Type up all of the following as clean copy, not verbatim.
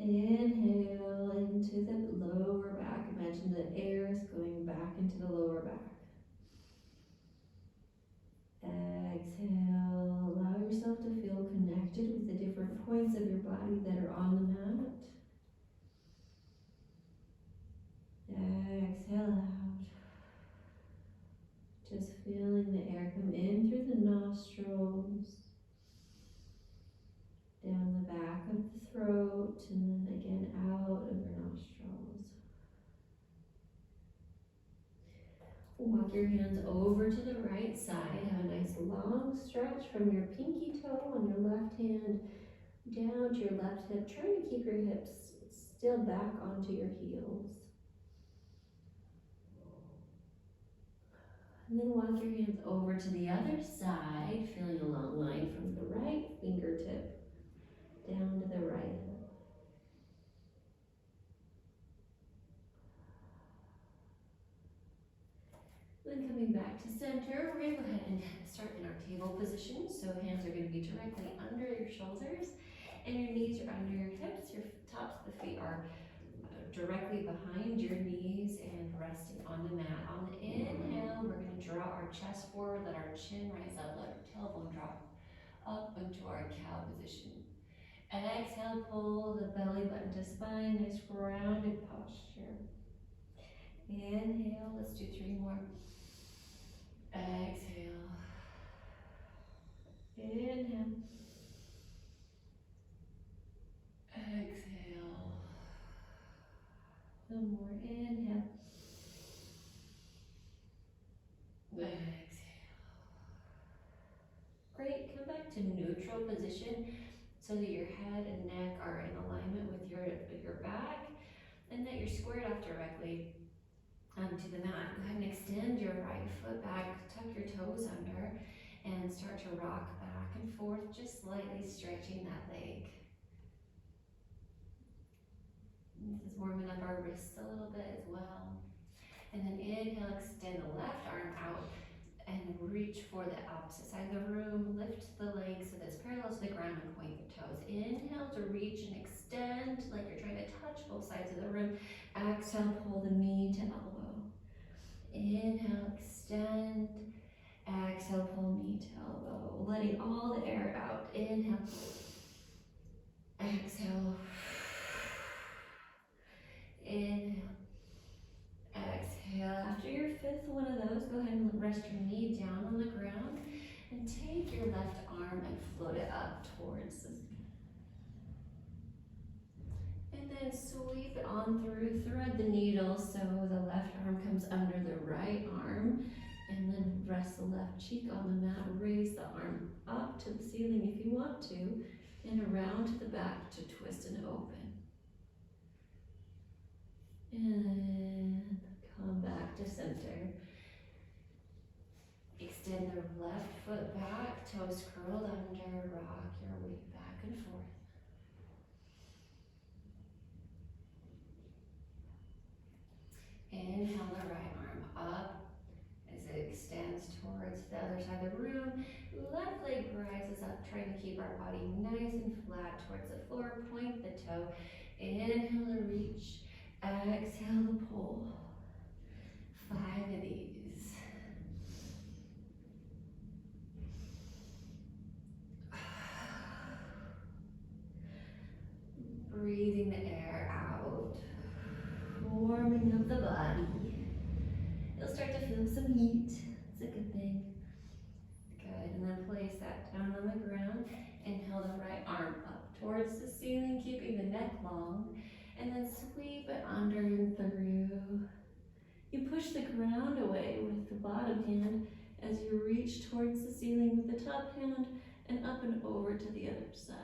Inhale into the lower back. Imagine the air is going back into the lower back. Exhale, allow yourself to feel connected with the different points of your body that are on the mat. Exhale out. Just feeling the air come in through the nostrils, down the back of the throat, and then again out of your nostrils. Walk your hands over to the right side. Have a nice long stretch from your pinky toe on your left hand down to your left hip. Trying to keep your hips still back onto your heels. And then walk your hands over to the other side, feeling a long line from the right fingertip down to the right hip. Then coming back to center, we're going to go ahead and start in our table position. So hands are going to be directly under your shoulders and your knees are under your hips. Your tops of the feet are directly behind your knees and resting on the mat. On the inhale, we're going to draw our chest forward, let our chin rise up, let our tailbone drop up into our cow position. Exhale, pull the belly button to spine, nice grounded posture. Inhale, let's do 3 more. Exhale. Inhale. Exhale. One more. Inhale. Exhale. Great. Come back to neutral position so that your head and neck are in alignment with your back and that you're squared off directly to the mat. Go ahead and extend your right foot back, tuck your toes under, and start to rock back and forth, just slightly stretching that leg. This is warming up our wrists a little bit as well. And then inhale, extend the left arm out and reach for the opposite side of the room. Lift the legs so that it's parallel to the ground and point the toes. Inhale to reach and extend like you're trying to touch both sides of the room. Exhale, pull the knee to elbow. Inhale, extend. Exhale, pull knee to elbow. Letting all the air out. Inhale. Exhale. Inhale. Exhale. After your 5th one of those, go ahead and rest your knee down on the ground and take your left arm and float it up towards the and then sweep it on through, thread the needle so the left arm comes under the right arm, and then rest the left cheek on the mat. Raise the arm up to the ceiling if you want to, and around to the back to twist and open. And come back to center. Extend the left foot back, toes curled under, rock your weight back and forth. Inhale the right arm up as it extends towards the other side of the room. Left leg rises up, trying to keep our body nice and flat towards the floor. Point the toe. Inhale to reach. Exhale to pull. 5 of these. Breathing the air out. Warming up the body. You'll start to feel some heat. It's a good thing. Good, and then place that down on the ground. Inhale the right arm up towards the ceiling, keeping the neck long. And then sweep it under and through. You push the ground away with the bottom hand as you reach towards the ceiling with the top hand and up and over to the other side.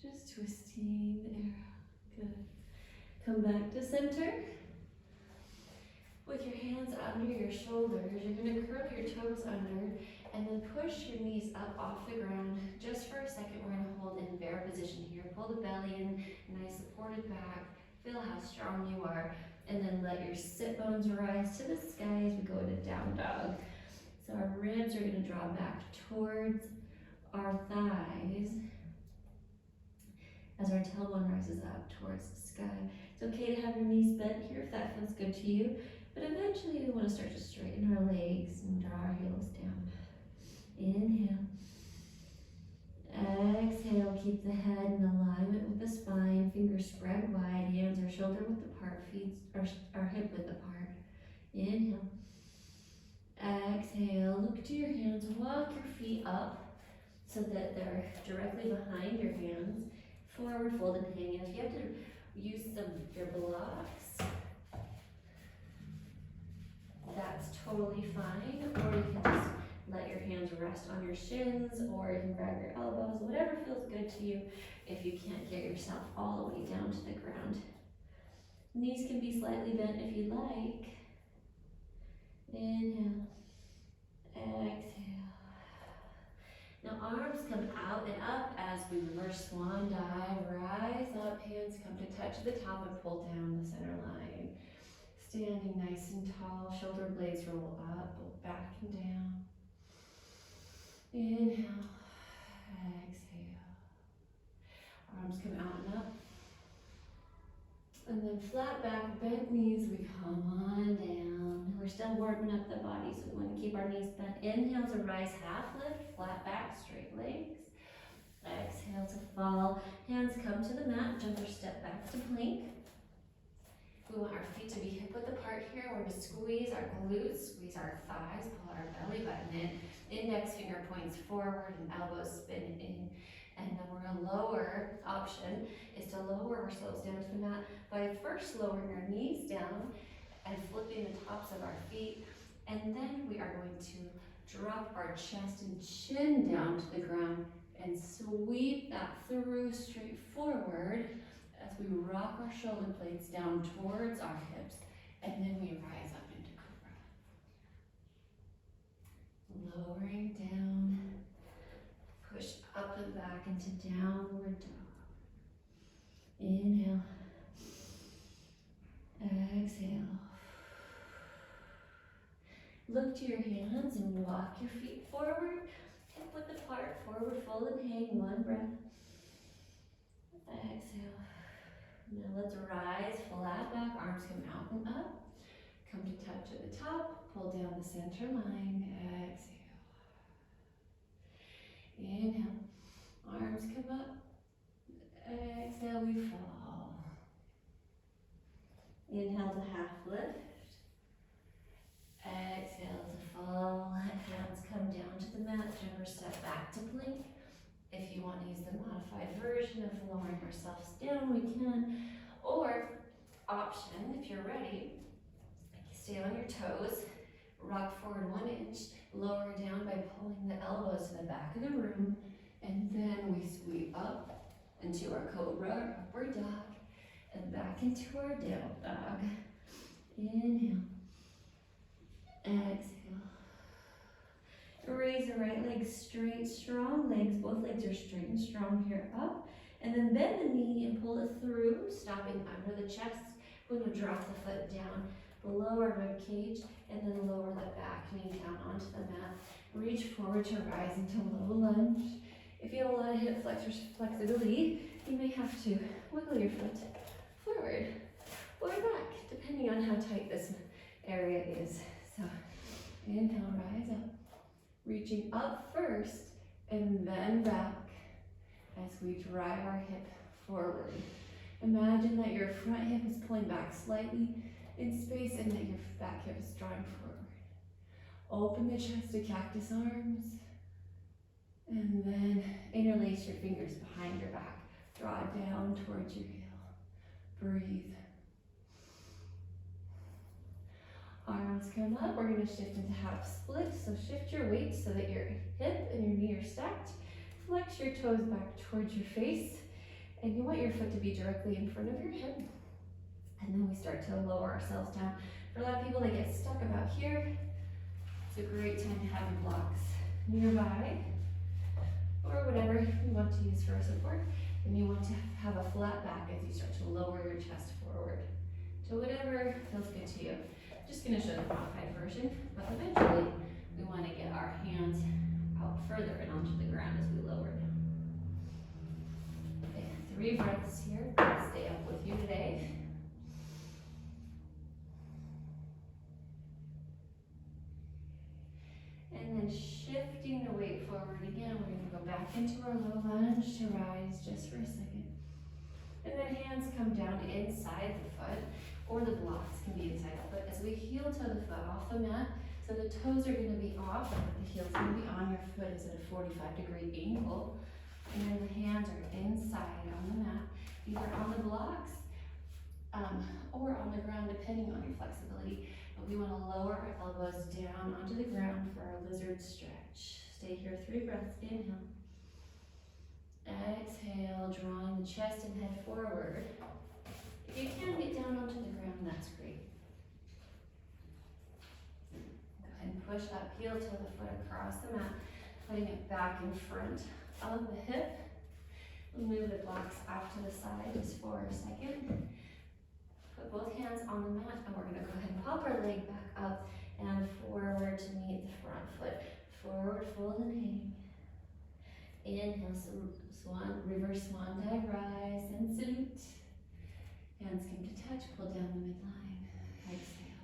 Just twisting the air out. Good. Come back to center. With your hands under your shoulders, you're going to curl your toes under and then push your knees up off the ground. Just for a second, we're going to hold in bear position here. Pull the belly in, nice supported back. Feel how strong you are. And then let your sit bones rise to the sky as we go into down dog. So our ribs are going to draw back towards our thighs. as our tailbone rises up towards the sky. It's okay to have your knees bent here if that feels good to you, but eventually we want to start to straighten our legs and draw our heels down. Inhale. Exhale, keep the head in alignment with the spine, fingers spread wide, hands are shoulder width apart, feet are hip width apart. Inhale. Exhale, look to your hands, walk your feet up so that they're directly behind your hands. Forward fold and hang. And if you have to use some of your blocks, that's totally fine. Or you can just let your hands rest on your shins, or you can grab your elbows, whatever feels good to you if you can't get yourself all the way down to the ground. Knees can be slightly bent if you like. Inhale. Exhale. Now arms come out and up as we reverse swan dive. Rise up, hands come to touch the top and pull down the center line. Standing nice and tall, shoulder blades roll up, back and down. Inhale, exhale. Arms come out and up. And then flat back, bent knees, we come on down. We're still warming up the body, so we want to keep our knees bent. Inhale to rise, half lift, flat back, straight legs. Exhale to fall. Hands come to the mat, jump or step back to plank. We want our feet to be hip width apart here. We're going to squeeze our glutes, squeeze our thighs, pull our belly button in. Index finger points forward and elbows spin in. And then we're going to lower, option is to lower ourselves down to the mat by first lowering our knees down and flipping the tops of our feet. And then we are going to drop our chest and chin down to the ground and sweep that through straight forward as we rock our shoulder blades down towards our hips, and then we rise up into cobra. Lowering down, push up and back into downward dog. Inhale. Exhale. Look to your hands and walk your feet forward, hip width apart, forward fold and hang, one breath. Exhale. Now let's rise, flat back, arms come out and up. Come to touch at the top, pull down the center line, exhale. Inhale, arms come up, exhale, we fall. Inhale to half lift. Exhale to fall, hands come down to the mat, jump or step back to plank. If you want to use the modified version of lowering ourselves down, we can. Or, option, if you're ready, stay on your toes, rock forward 1 inch, lower down by pulling the elbows to the back of the room, and then we sweep up into our cobra, upward dog, and back into our down dog. Inhale. Exhale. Raise the right leg straight, strong legs. Both legs are straight and strong here up. And then bend the knee and pull it through, stopping under the chest. We're going to drop the foot down below our rib cage and then lower the back knee down onto the mat. Reach forward to rise into low lunge. If you have a lot of hip flexibility, you may have to wiggle your foot forward or back, depending on how tight this area is. So inhale, rise up. Reaching up first and then back as we drive our hip forward. Imagine that your front hip is pulling back slightly in space and that your back hip is drawing forward. Open the chest to cactus arms and then interlace your fingers behind your back. Draw down towards your heel. Breathe. Arms come up, we're going to shift into half split, so shift your weight so that your hip and your knee are stacked. Flex your toes back towards your face, and you want your foot to be directly in front of your hip. And then we start to lower ourselves down. For a lot of people, they get stuck about here. It's a great time to have your blocks nearby, or whatever you want to use for support. And you want to have a flat back as you start to lower your chest forward to whatever feels good to you. Just going to show the modified version, but eventually we want to get our hands out further and onto the ground as we lower down. Okay, 3 breaths forward again. We're going to go back into our low lunge to rise just for a second. And then hands come down inside the foot, or the blocks can be inside the foot as we heel toe the foot off the mat. So the toes are going to be off, but the heel's going to be on. Your foot is at a 45-degree angle. And then the hands are inside on the mat, either on the blocks or on the ground, depending on your flexibility. But we want to lower our elbows down onto the ground for our lizard stretch. Stay here 3 breaths. Inhale. Exhale, drawing the chest and head forward. If you can get down onto the ground, that's great. Go ahead and push up, heel toe the foot across the mat, putting it back in front of the hip. Move the blocks off to the side just for a second. Put both hands on the mat, and we're going to go ahead and pop our leg back up and forward to meet the front foot. Forward fold and hang. Inhale, swan, reverse swan dive, rise and salute. Hands come to touch, pull down the midline. Exhale.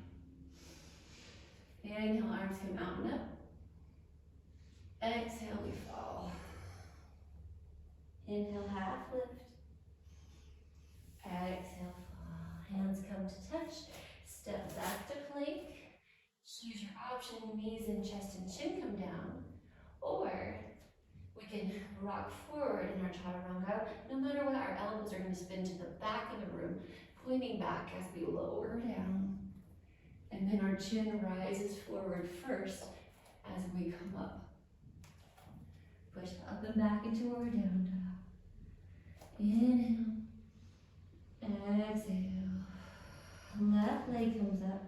Inhale, arms come out and up. Exhale, we fall. Inhale, half lift. Exhale, fall. Hands come to touch. Step back to plank. Choose your option. Knees and chest and chin come down. Or we can rock forward in our chaturanga. No matter what, our elbows are going to spin to the back of the room, pointing back as we lower down. And then our chin rises forward first as we come up. Push up and back into our down dog. Inhale. Exhale. Left leg comes up.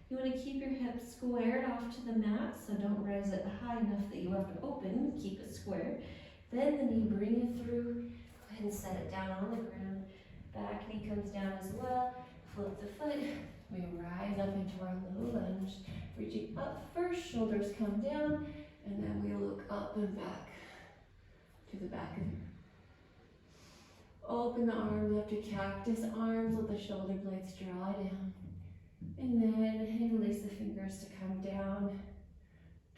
You want to keep your hips squared off to the mat, so don't raise it high enough that you have to open. Keep it square. Then the knee, bring it through. Go ahead and set it down on the ground. Back knee comes down as well. Flip the foot. We rise up into our low lunge. Reaching up first, shoulders come down, and then we look up and back to the back of the room. Open the arms up to cactus arms. Let the shoulder blades draw down. And then release the fingers to come down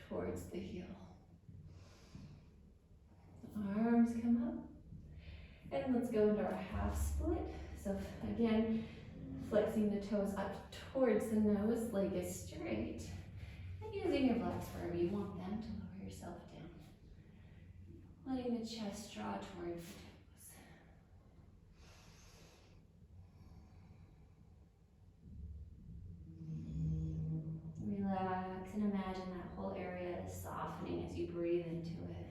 towards the heel. Arms come up. And let's go into our half split. So again, flexing the toes up towards the nose, leg is straight. And using your blocks wherever you want them to lower yourself down. Letting the chest draw towards the toes. Relax and imagine that whole area is softening as you breathe into it.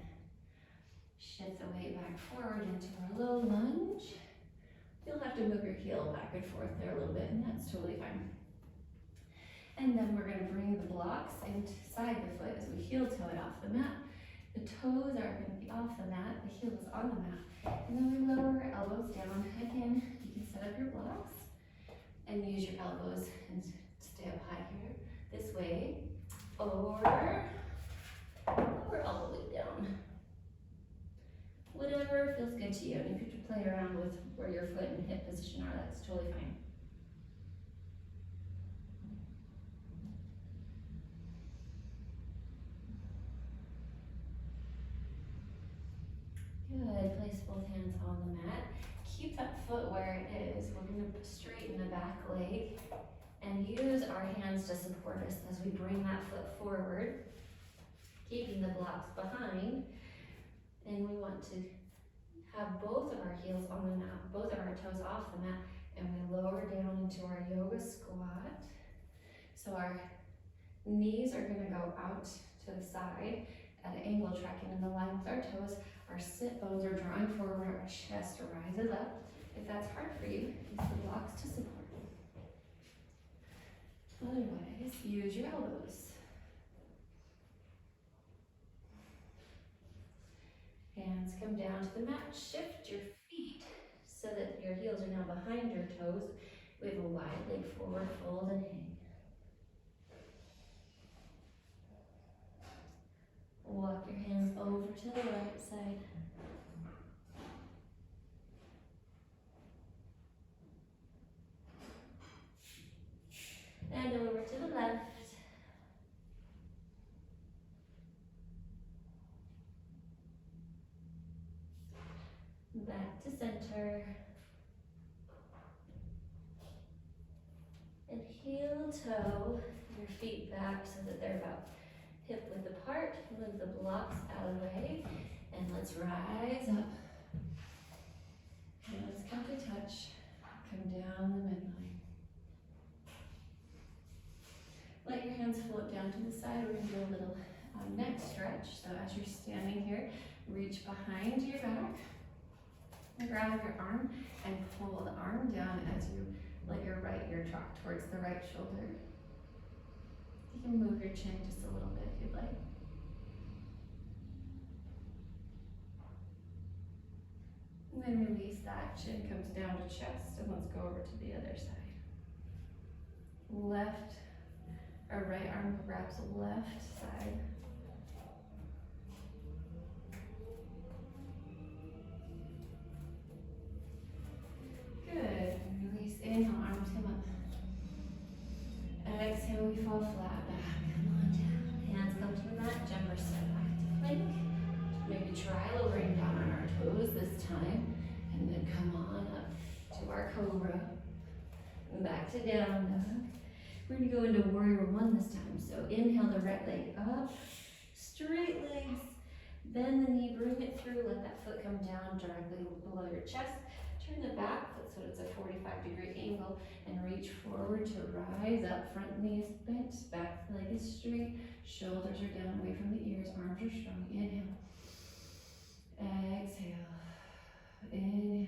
Shift the weight back forward into our low lunge. You'll have to move your heel back and forth there a little bit, and that's totally fine. And then we're going to bring the blocks inside the foot as we heel toe it off the mat. The toes are going to be off the mat, the heel is on the mat. And then we lower our elbows down. Again, you can set up your blocks and use your elbows and stay up high here. This way, or lower elbow weight down. Whatever feels good to you. And if you have to play around with where your foot and hip position are, that's totally fine. Good. Place both hands on the mat. Keep that foot where it is. We're going to straighten the back leg and use our hands to support us as we bring that foot forward, keeping the blocks behind. And we want to have both of our heels on the mat, both of our toes off the mat, and we lower down into our yoga squat. So our knees are going to go out to the side at an angle, tracking in the line with our toes. Our sit bones are drawing forward, our chest rises up. If that's hard for you, use the blocks to support. Otherwise, use your elbows. Hands come down to the mat. Shift your feet so that your heels are now behind your toes. We have a wide leg forward, fold and hang. Walk your hands over to the right side. And over to the left. Back to center. And heel toe your feet back so that they're about hip width apart. Move the blocks out of the way. And let's rise up. Hands come to touch. Come down the midline. Let your hands float down to the side. We're going to do a little neck stretch. So as you're standing here, reach behind your back. Grab your arm and pull the arm down as you let your right ear drop towards the right shoulder. You can move your chin just a little bit if you'd like. And then release that, chin comes down to chest, and let's go over to the other side. Left, or right arm grabs the left side. Good, release, inhale, arms come up. Exhale, we fall flat back, come on down. Hands come to the mat, jump or step back to plank. Maybe try lowering down on our toes this time. And then come on up to our cobra. And back to down dog. We're gonna go into warrior one this time. So inhale the right leg up, straight legs. Bend the knee, bring it through, let that foot come down directly below your chest. Turn the back foot so it's a 45-degree angle and reach forward to rise up. Front knee is bent, back leg is straight, shoulders are down away from the ears, arms are strong. Inhale. Exhale. Inhale.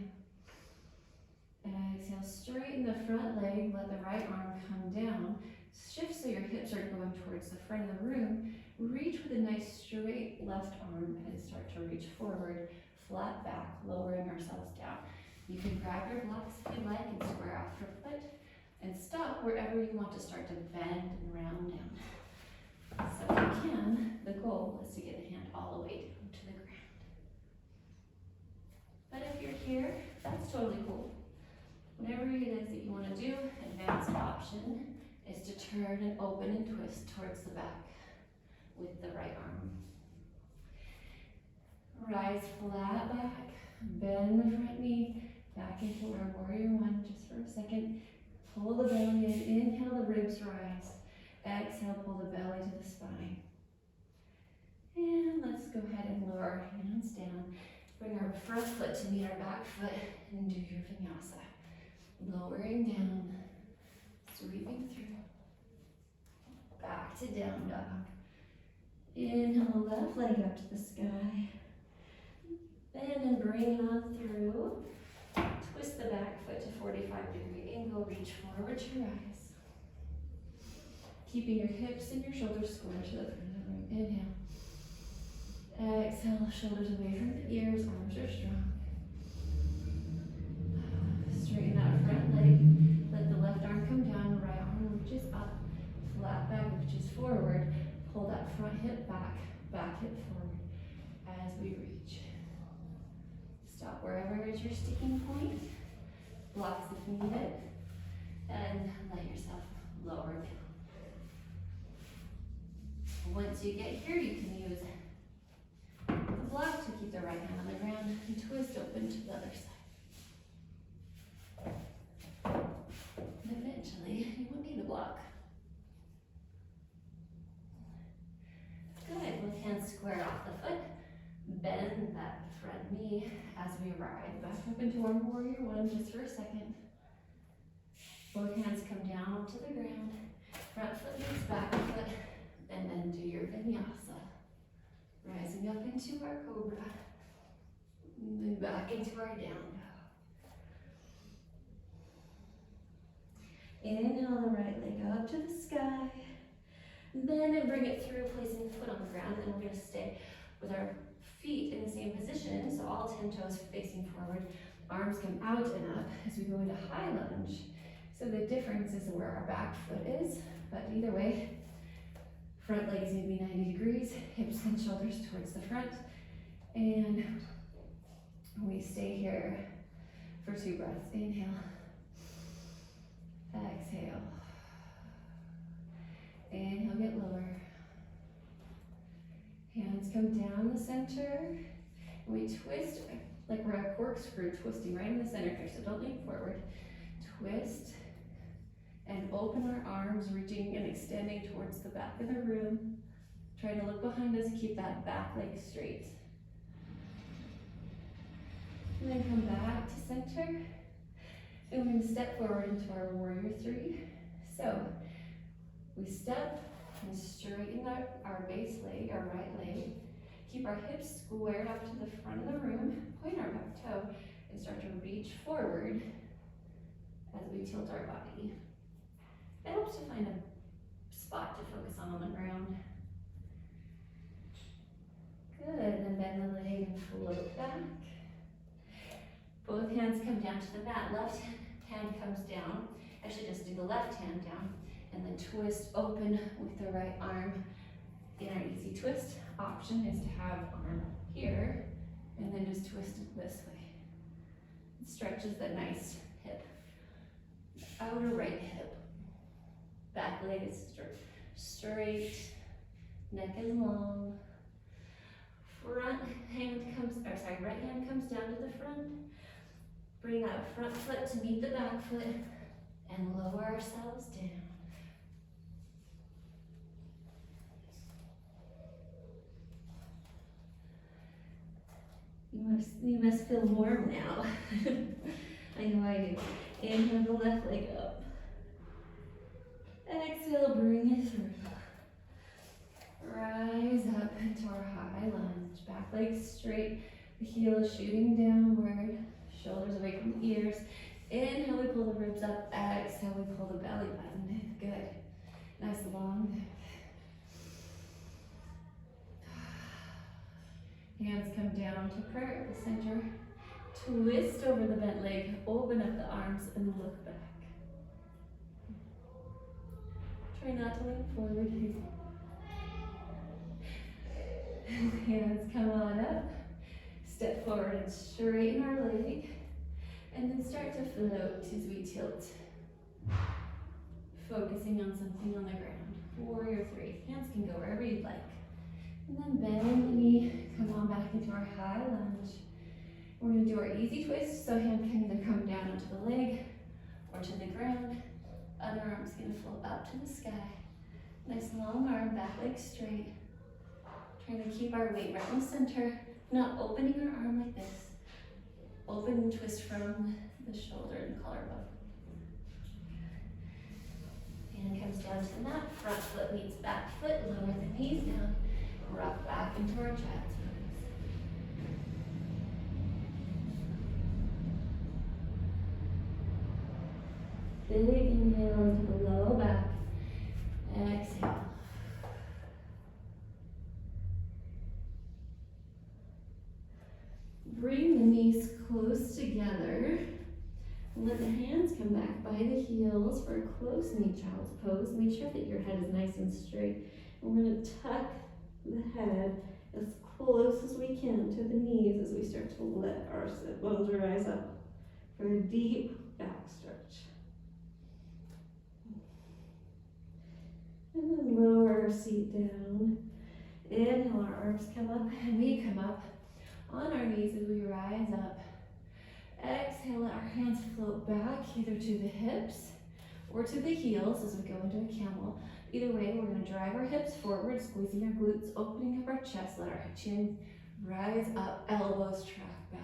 Exhale. Straighten the front leg, let the right arm come down. Shift so your hips are going towards the front of the room. Reach with a nice straight left arm and start to reach forward, flat back, lowering ourselves down. You can grab your blocks if you like and square off your foot and stop wherever you want to start to bend and round down. So if you can, the goal is to get the hand all the way down to the ground. But if you're here, that's totally cool. Whatever it is that you want to do, advanced option is to turn and open and twist towards the back with the right arm. Rise flat back, bend the front knee, back into our warrior one just for a second. Pull the belly in, inhale the ribs rise. Exhale, pull the belly to the spine. And let's go ahead and lower our hands down. Bring our front foot to meet our back foot and do your vinyasa. Lowering down, sweeping through. Back to down dog. Inhale, left leg up to the sky. Bend and bring it on through. Twist the back foot to 45-degree angle. Reach forward to rise. Keeping your hips and your shoulders square to the front of the room. Inhale. Exhale, shoulders away from the ears, arms are strong. Straighten that front leg. Let the left arm come down, the right arm reaches up. Flat back reaches forward. Pull that front hip back, back hip forward as we reach. Stop wherever is your sticking point. Blocks if needed. And let yourself lower down. Once you get here, you can use the block to keep the right hand on the ground and twist open to the other side. And eventually, you won't need the block. Good, with hands square off the foot. Bend that front knee as we ride back up into our warrior one just for a second. Both hands come down up to the ground. Front foot meets back foot. And then do your vinyasa. Rising up into our cobra. And then back into our down dog. Inhale the right leg up to the sky. Bend and bring it through, placing the foot on the ground. And then we're going to stay with our feet in the same position. So all 10 toes facing forward. Arms come out and up as we go into high lunge. So the difference is where our back foot is. But either way, front leg is going to be 90 degrees, hips and shoulders towards the front. And we stay here for 2 breaths. Inhale. Exhale. Inhale, get lower. Hands come down the center. We twist like we're a corkscrew twisting right in the center here, so don't lean forward. Twist and open our arms, reaching and extending towards the back of the room. Trying to look behind us, keep that back leg straight. And then come back to center. And we're gonna step forward into our warrior three. So we step and straighten our base leg, our right leg. Keep our hips squared up to the front of the room. Point our back toe and start to reach forward as we tilt our body. It helps to find a spot to focus on the ground. Good, and bend the leg and float back. Both hands come down to the mat. Left hand comes down. Actually, just do the left hand down and then twist open with the right arm. In our easy twist option is to have arm here and then just twist it this way. It stretches the nice hip. Outer right hip. Back leg is straight. Neck is long. Right hand comes down to the front. Bring that front foot to meet the back foot and lower ourselves down. You must feel warm now. I know I do. Inhale the left leg up. Exhale, bring it through. Rise up into our high lunge. Back leg straight, the heel is shooting downward, shoulders away from the ears. Inhale, we pull the ribs up. Exhale, we pull the belly button in. Good. Nice long neck. Hands come down to prayer at the center. Twist over the bent leg, open up the arms, and look back. Try not to lean forward here. Hands come on up. Step forward and straighten our leg. And then start to float as we tilt. Focusing on something on the ground. Warrior three. Hands can go wherever you'd like. And then bend the knee, come on back into our high lunge. We're going to do our easy twist, so hand can either come down onto the leg or to the ground. Other arm's going to float up to the sky. Nice long arm, back leg straight. Trying to keep our weight right in the center, not opening our arm like this. Open and twist from the shoulder and collarbone. Hand comes down to the mat, front foot meets back foot, lower the knees down. Rock back into our child's pose. Big inhale into the low back. Exhale. Bring the knees close together. Let the hands come back by the heels for a close knee child's pose. Make sure that your head is nice and straight. And we're going to tuck the head as close as we can to the knees as we start to let our sit bones rise up for a deep back stretch. And then lower our seat down. Inhale, our arms come up and we come up on our knees as we rise up. Exhale, let our hands float back either to the hips or to the heels as we go into a camel. Either way, we're going to drive our hips forward, squeezing our glutes, opening up our chest, let our chin rise up, elbows track back.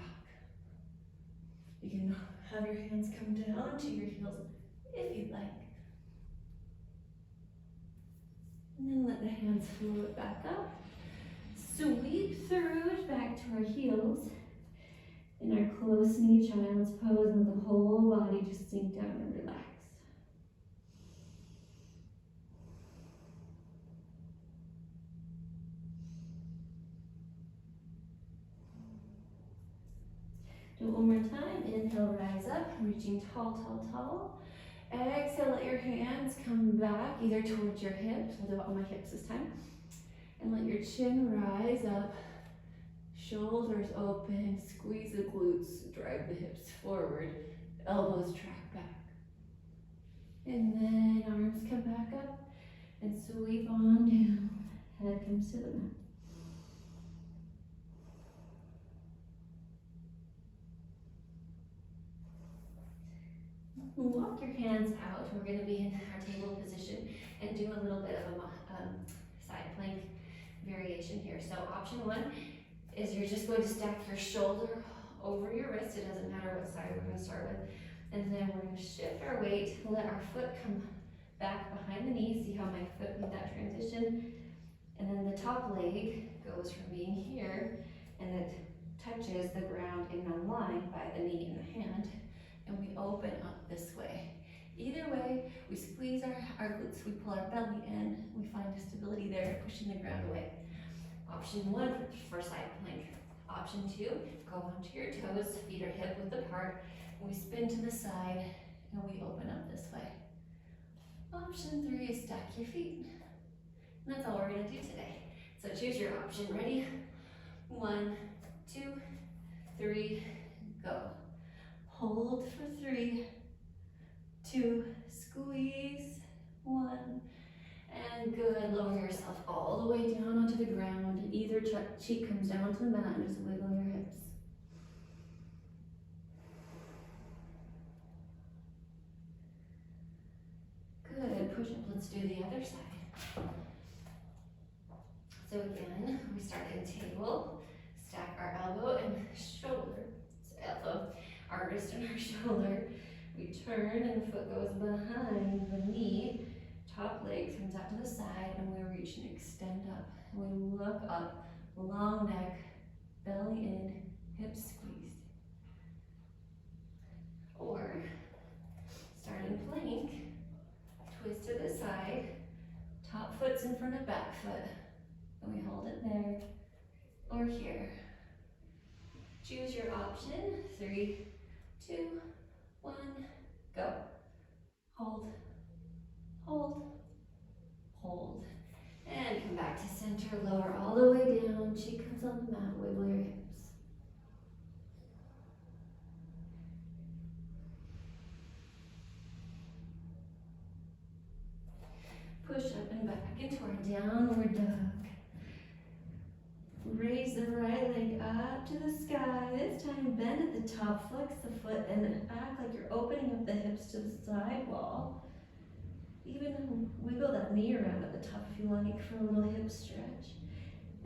You can have your hands come down to your heels if you'd like. And then let the hands float back up. Sweep through back to our heels. In our close knee child's pose, and the whole body just sink down and relax. Do it one more time. Inhale, rise up, reaching tall, tall, tall. Exhale, let your hands come back either towards your hips. I'll do it on my hips this time. And let your chin rise up. Shoulders open, squeeze the glutes, drive the hips forward, elbows track back. And then arms come back up and sweep on down. Head comes to the mat. walk your hands out. We're gonna be in our table position and do a little bit of a side plank variation here. So option one is you're just going to stack your shoulder over your wrist. It doesn't matter what side we're gonna start with. And then we're gonna shift our weight, let our foot come back behind the knee. See how my foot made that transition? And then the top leg goes from being here and it touches the ground in a line by the knee and the hand. And we open up this way. Either way, we squeeze our glutes, we pull our belly in, we find a stability there, pushing the ground away. Option one for side plank. Option two, go onto your toes, feet are hip width apart, we spin to the side, and we open up this way. Option three is stack your feet. And that's all we're gonna do today. So choose your option. Ready? 1, 2, 3, go. Hold for 3, 2, squeeze, 1, and good. Lower yourself all the way down onto the ground. Either cheek comes down to the mat and just wiggle your hips. Good, push up, let's do the other side. So again, we start in table, stack our elbow and shoulder, so elbow, our wrist and our shoulder. We turn and the foot goes behind the knee, top leg comes out to the side and we reach and extend up. And we look up, long neck, belly in, hips squeezed. Or, starting plank, twist to the side, top foot's in front of back foot, and we hold it there, or here. Choose your option, 3, 2, 1, go. Hold, hold, hold. And come back to center, lower all the way down, cheek comes on the mat, wiggle your hips. Push up and back into our downward dog. Raise the right leg up to the sky. This time bend at the top, flex the foot, and act like you're opening up the hips to the side wall. Even wiggle that knee around at the top if you like for a little hip stretch.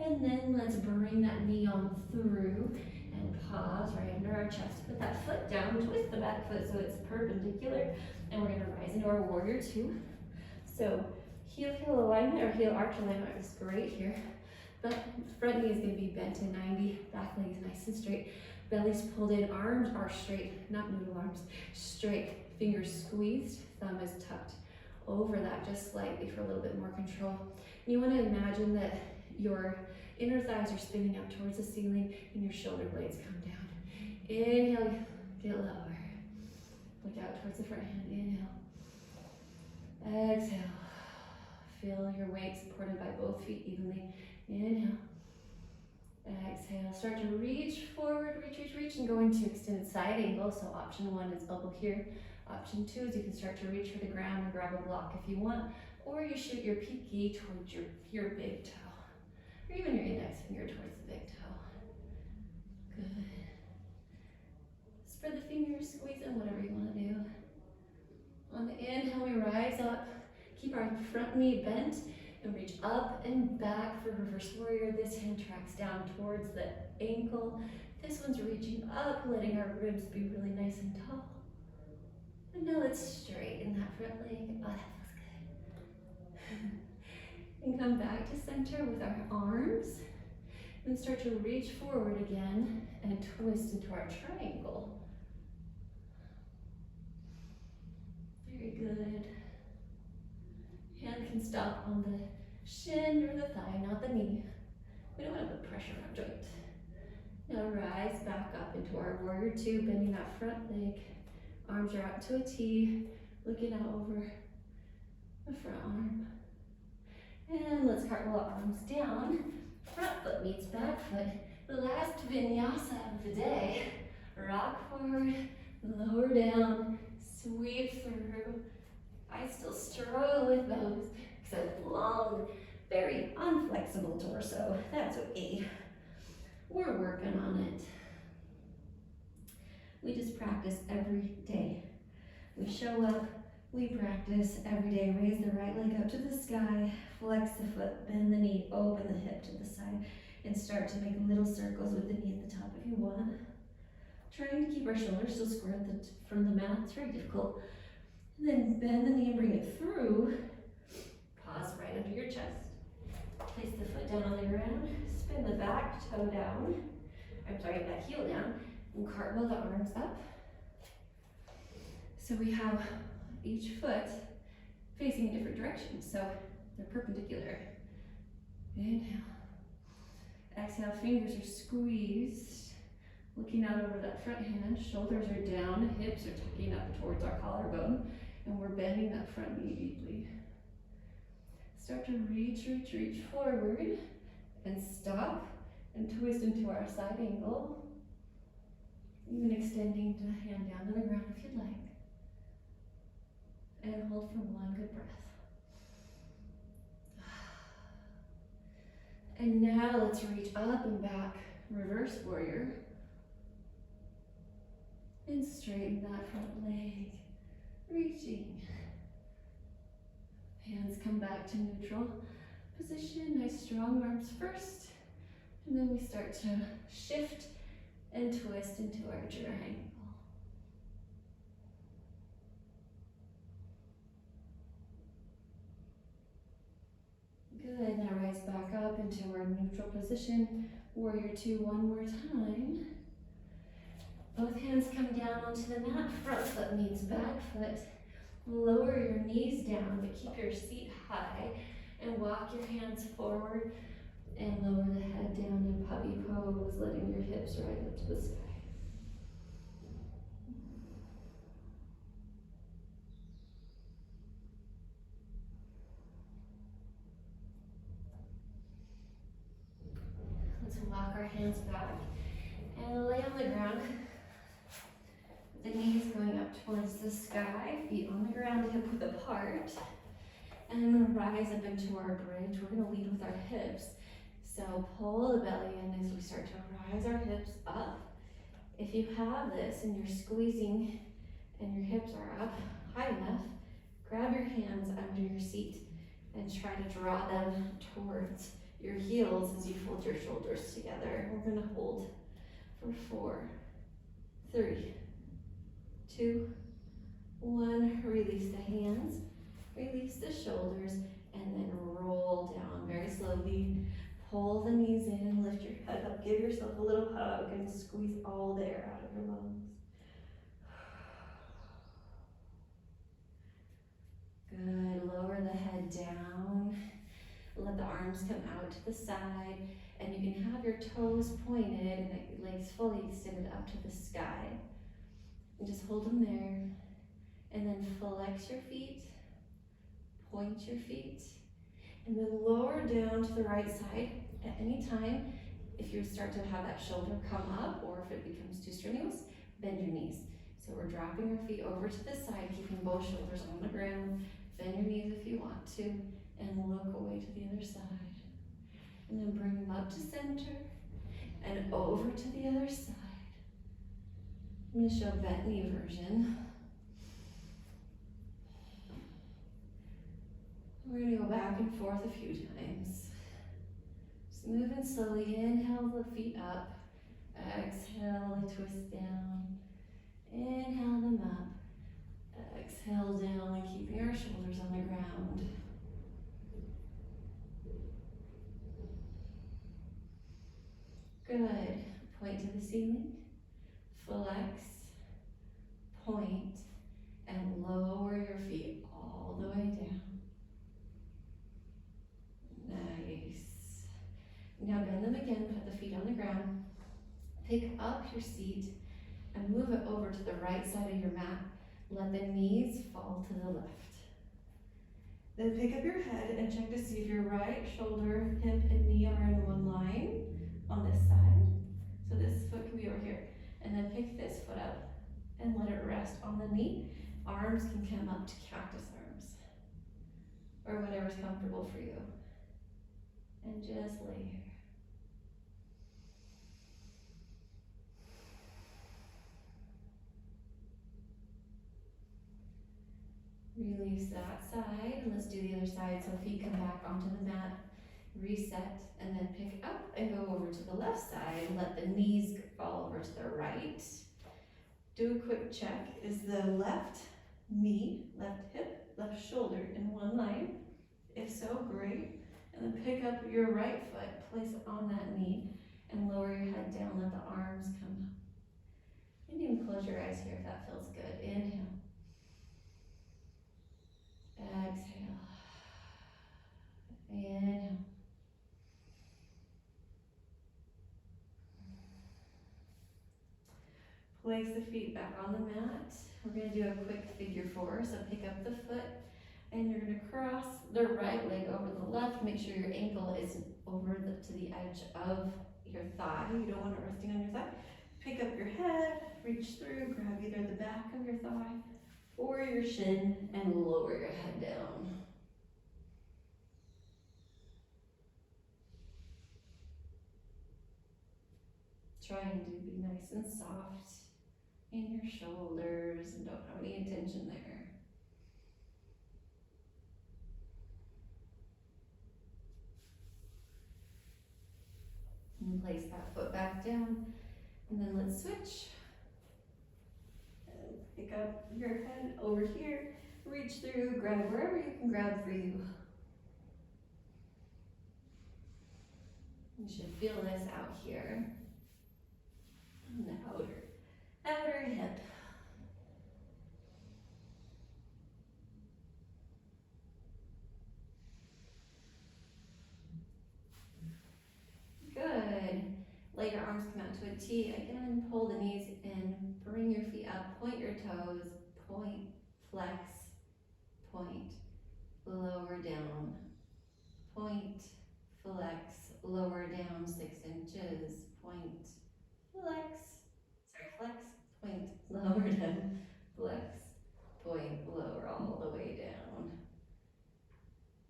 And then let's bring that knee on through and pause right under our chest. Put that foot down, twist the back foot so it's perpendicular, and we're gonna rise into our warrior two. So heel alignment or heel arch alignment is great here. But front knee is going to be bent to 90, back leg is nice and straight. Belly's pulled in, arms are straight, not noodle arms, straight. Fingers squeezed, thumb is tucked over that just slightly for a little bit more control. And you want to imagine that your inner thighs are spinning up towards the ceiling and your shoulder blades come down. Inhale, get lower. Look out towards the front hand, inhale. Exhale. Feel your weight supported by both feet evenly. Inhale. Exhale. Start to reach forward, reach, and go into extended side angle. So option one is elbow here. Option two is you can start to reach for the ground and grab a block if you want, or you shoot your pinky towards your big toe, or even your index finger towards the big toe. Good. Spread the fingers, squeeze them, whatever you want to do. On the inhale, we rise up. Keep our front knee bent and reach up and back for reverse warrior. This hand tracks down towards the ankle. This one's reaching up, letting our ribs be really nice and tall. And now let's straighten that front leg. Oh, that feels good. And come back to center with our arms. And start to reach forward again and twist into our triangle. Very good. Hand can stop on the shin or the thigh, not the knee. We don't want to put pressure on our joint. Now rise back up into our warrior two, bending that front leg. Arms are out to a T, looking out over the front arm. And let's cartwheel arms down. Front foot meets back foot. The last vinyasa of the day. Rock forward, lower down, sweep through. I still struggle with those because of long, very unflexible torso. That's okay. We're working on it. We just practice every day. We show up, we practice every day. Raise the right leg up to the sky, flex the foot, bend the knee, open the hip to the side, and start to make little circles with the knee at the top if you want. Trying to keep our shoulders still square from the mat, it's very difficult. And then bend the knee and bring it through. Pause right under your chest. Place the foot down on the ground, spin the back toe down, that heel down, and cartwheel the arms up. So we have each foot facing a different direction, so they're perpendicular. Inhale. Exhale, fingers are squeezed, looking out over that front hand, shoulders are down, hips are tucking up towards our collarbone, and we're bending that front knee deeply. Start to reach forward, and stop, and twist into our side angle, even extending the hand down to the ground if you'd like. And hold for one good breath. And now let's reach up and back, reverse warrior. And straighten that front leg, reaching. Hands come back to neutral position, nice strong arms first. And then we start to shift and twist into our triangle. Good, now rise back up into our neutral position. Warrior two, one more time. Both hands come down onto the mat. Front foot meets back foot. Lower your knees down, but keep your seat high. And walk your hands forward and lower the head down in puppy pose, letting your hips rise up to the sky. Let's walk our hands back and lay on the ground. The knees going up towards the sky, feet on the ground, hip width apart. And rise up into our bridge. We're gonna lead with our hips. So pull the belly in as we start to rise our hips up. If you have this and you're squeezing and your hips are up high enough, grab your hands under your seat and try to draw them towards your heels as you fold your shoulders together. We're gonna hold for 4, 3, 2, 1. Release the hands, release the shoulders, and then roll down very slowly. Pull the knees in, lift your head up, give yourself a little hug, and squeeze all the air out of your lungs. Good, lower the head down. Let the arms come out to the side, and you can have your toes pointed and the legs fully extended up to the sky. And just hold them there, and then flex your feet, point your feet, and then lower down to the right side. At any time, if you start to have that shoulder come up, or if it becomes too strenuous, bend your knees. So we're dropping our feet over to the side, keeping both shoulders on the ground. Bend your knees if you want to, and look away to the other side. And then bring them up to center, and over to the other side. I'm going to show bent knee version. We're going to go back and forth a few times. Smooth and slowly. Inhale the feet up. Exhale, twist down. Inhale them up. Exhale down, and keeping our shoulders on the ground. Good. Point to the ceiling. Flex. Point. And lower your feet all the way down. Nice. Now bend them again, put the feet on the ground. Pick up your seat and move it over to the right side of your mat. Let the knees fall to the left. Then pick up your head and check to see if your right shoulder, hip, and knee are in one line on this side. So this foot can be over here. And then pick this foot up and let it rest on the knee. Arms can come up to cactus arms, or whatever's comfortable for you. And just lay here. Release that side, and let's do the other side. So feet come back onto the mat, reset, and then pick up and go over to the left side. Let the knees fall over to the right. Do a quick check. Is the left knee, left hip, left shoulder in one line? If so, great. And then pick up your right foot, place it on that knee, and lower your head down. Let the arms come up. And you can close your eyes here if that feels good. Inhale. Exhale. Inhale. Place the feet back on the mat. We're going to do a quick figure four. So pick up the foot and you're going to cross the right leg over the left. Make sure your ankle is to the edge of your thigh. You don't want it resting on your thigh. Pick up your head, reach through, grab either the back of your thigh or your shin and lower your head down. Trying to be nice and soft in your shoulders and don't have any tension there. And place that foot back down, and then let's switch. And pick up your head over here, reach through, grab wherever you can grab for you. You should feel this out here. And the outer hip. Good. Let your arms come out to a T. Again, pull the knees in, bring your feet up, point your toes, point, flex, point, lower down, point, flex, lower down 6 inches, point, flex, point, lower down, flex, point, lower all the way down.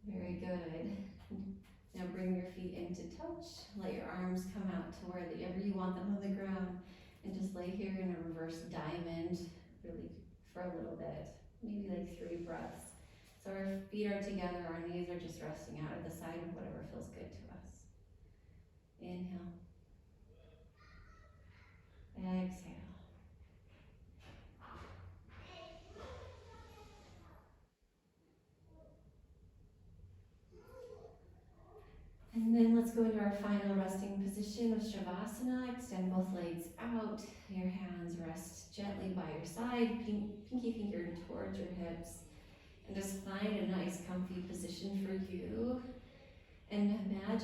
Very good. Now bring your feet into touch. Let your arms come out to wherever you want them on the ground, and just lay here in a reverse diamond, really for a little bit, maybe like 3 breaths. So our feet are together, our knees are just resting out of the side of whatever feels good to us. Inhale. Exhale. And then let's go into our final resting position of Shavasana. Extend both legs out. Your hands rest gently by your side, pinky finger towards your hips. And just find a nice comfy position for you. And imagine